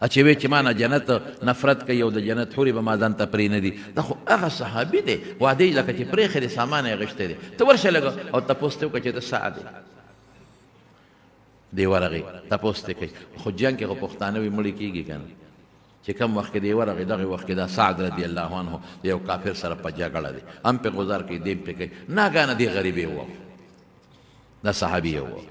چې وی چې ما نه جنت نفرت کوي او د جنت حورې به ما ځان ته پرې نه دي دا خو هغه صحابي دی واده یې لکه چې پرېښی دی سامان یې اغېښتی دی ته ورشه لږه او تپوس ته وکړه چې ته سعد دی دی ورغې تپوس ته کوي خو جنګ کې خو پښتانه وي مړي کېږي که نه چې کم وخت کې دی ورغې دغې وخت کې دا سعد رضی الله عنه د یو کافر سره په جګړه دی هم پې غزار کوي دیم پې کوي ناګانه دی غریب یې ووه دا صحابي یې ووه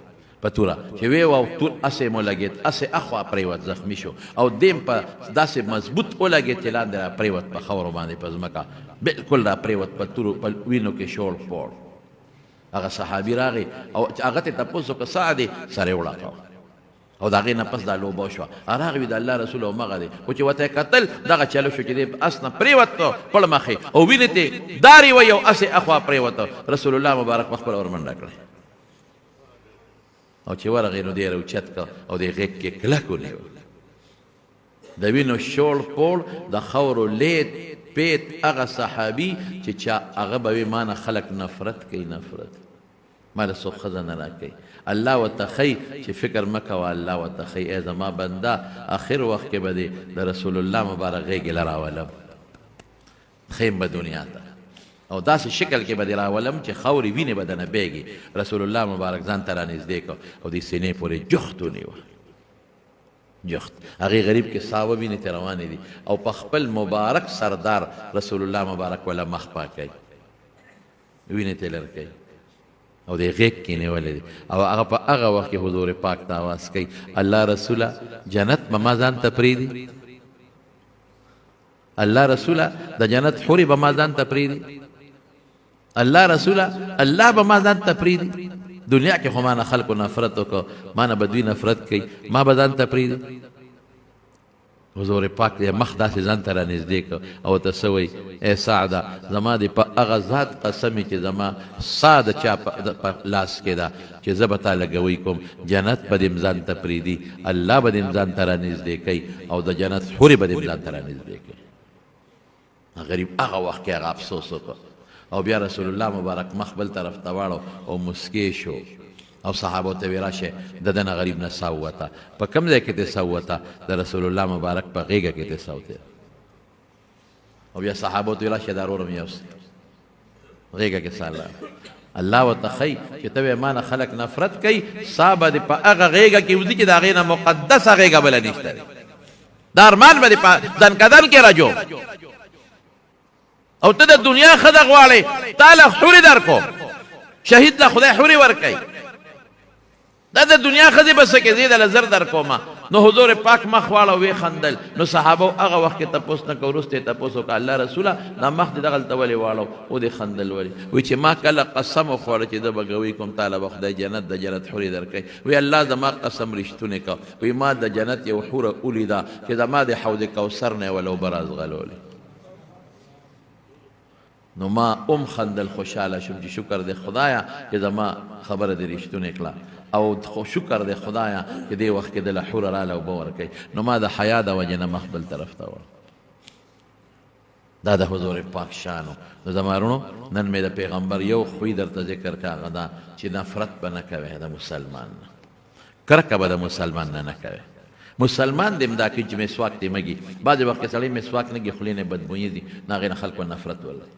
په توره چې وی وو تور اسې مو لګېد اسې اخوا پرېوت زخمي شو او دیم په داسې مضبوط ولګېد چې لاندې را پرېوت په خاورو باندې په ځمکه بلکل را پرېوت په تورو په وینو کې شوړ پوړ هغه صحابي راغی او هغه ته تپوس وکړه څه دی سر یې وړاکه او د هغې نه پس دا لوبه وشوه راغی وي د الله رسول همغه دی خو چې ورته یې کتل دغه چلو شو چې دی اس نه پرېوت پړ مخې او وینې ته دارې وی او اسې اخوا پرېوت رسول الله مبارک په خپله ورمنډه کړی او چې ورغې نو دی راوچت کړه او د غېږ کې کلک ونیو د وینو شوړ پوړ د خاورو لید پیت هغه صحابي چې چا هغه به وي ما نه خلک نفرت کوي نفرت ما له څوک ښځه نه راکوي الله ورته ښیي چې فکر مه کوه الله ورته ښیي ای زما بنده اخر وخت کې به دې د رسول الله مبارک غېږې له راولم ښیم به دنیا ته او داسې شکل کې به دې راولم چې خاورې وینې به دنه بیږي رسول الله مبارک ځان ته رانږدې کړ او دې سینې پورې جخت ونیوه جخت هغې غریب کې ساوه وینې ترې روانې دي او په خپل مبارک سردار رسول الله مبارک وله مخ پاکوي وینې ترې لر کوي او دې غېږ کې نیولی دی او هغه په هغه وخت کې حضور پاک ته آواز کوي الله رسوله جنت به ما ځان ته پرېږدي الله رسوله د جنت حورې به ما ځان ته پرېږدي الله رسوله الله به ما ځان ته پرېږدي دنیا کې خو ما نه خلکو نفرت وکړه ما نه به دوی نفرت کوي ما به ځان ته پرېږدي حضور پاک دې مخ داسې ځان ته رانږدې کړه او ورته څه وایي ای سعده زما دې په هغه ذات قسم چې زما سا د چا په لاس کې ده چې زه به تا لګوی کوم جنت به دې ځان ته پرېږدي الله به دې ځان ته رانږدې کوي او د جنت حورې به دې ځان ته رانږدې کوي غریب هغه وخت کې هغه افسوس وکړه او بیا رسول الله مبارک مخ بل طرف ته واړو او مسکې شو او صحابو ته وی راشه د دنه غریب نه سا ووته په کوم ځای کې دې سا ووته د رسول الله مبارک په غېږه کې دې سا وته او بیا صحابو ته وی راشه دا ورور مې یوسي غېږه کې سا الله ورته ښیي چې ته ما نه خلک نفرت کوي سا به دې په هغه غېږه کې وځي چې د هغې نه مقدسه غېږه بله نشته دی دا ارمان به دې په دنکدن کې راجو او ته د دنیا ښځه غواړې تا له حورې در کو شهید له خدای حورې ورکوي دا د دنیا ښځې به څه کې زه یې دله زر در کومه نو حضور پاک مخ واړه ویې خندل نو صحابو هغه وخت کې تپوس نه کوه وروسته یې تپوس وکړه الله رسوله دا مخ دې دغلته ولې واړو و دې خندل ولې وایي چې ما کله قسم وخوړه چې زه به ګوی کوم تاله به خدای جنت د جنت حورې درکوي وایي الله زما قسم رښتونې کړه وایي ما د جنت یو حوره ولیده چې زما د حوض کوثر نه یې وله اوبه رازغلولې نو ما خندل خوشحاله شم چې شکر دې خدایا چې زما خبره دې رښتونې کړه او شکر دې خدایا چې دې وخت کې دله حوره راله اوبه ورکوي نو ما د حیا د وجې نه مخ بل طرف ته وړ دا د حضور پاک شانو نو زما وروڼو نن مې د پیغمبر یو خوی درته ذکر کا هغه دا چې نفرت به نه کوې د مسلمان نه کرکه به د مسلمان نه کوې مسلمان دې مدا کې چې مسواک دې مږي بعضې وخت کې سړی مسواک نه ږي خولې نه بدبویي دي نو هغې نه خلکو نفرت ولري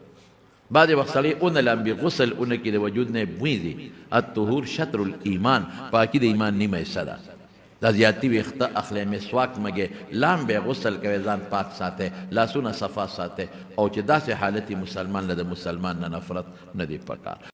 بعض وقت سړی اونه لامبي غسل اونه کې د وجود نه بوی دي الطهور شطر الایمان پاکي د ایمان نیمه حصه ده دا زیاتی ویښته اخلی مسواک مګې لامبې غسل کوي ځان پاک ساته لاسونه صفا ساته او چې داسې حالت مسلمان له د مسلمان نه نفرت نه دی پکار